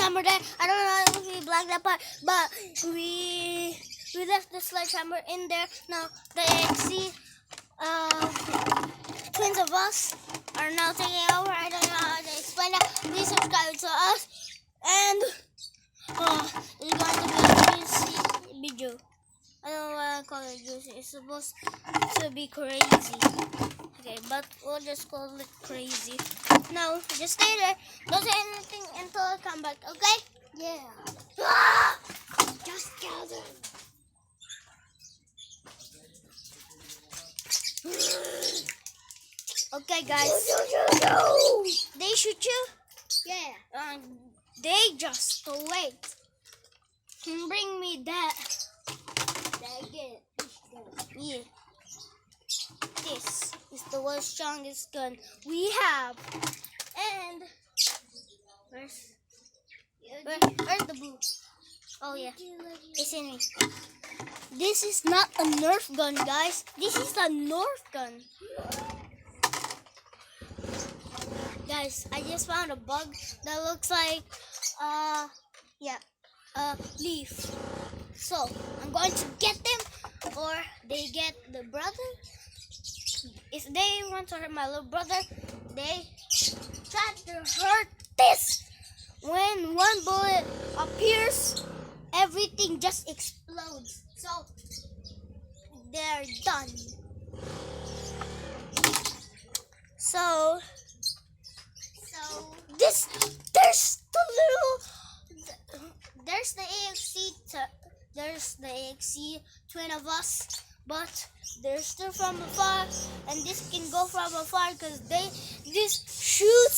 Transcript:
sledgehammer there. I don't know if we blacked that part, but we left the sledgehammer in there. Now the AXC twins of us are now taking over. I don't know how to explain that. Please subscribe to us, and it's going to be a juicy video. I don't know why I call it juicy. It's supposed to be crazy. Okay, but we'll just call it crazy. No, just stay there. Don't say anything until I come back, okay? Yeah. Ah! Just gather. Okay, guys. They shoot you? Yeah. They just wait. Bring me that. Yeah. This is the world's strongest gun we have. And where's the blue? Oh yeah, it's in me. This is not a Nerf gun, guys. This is a Nerf gun. Guys, I just found a bug that looks like a leaf. So I'm going to get them, or they get the brother. If they want to hurt my little brother, they try to hurt this. When one bullet appears, everything just explodes. So they're done. So there's the AXC twin of us, but they're still from afar, and this can go from afar because this shoots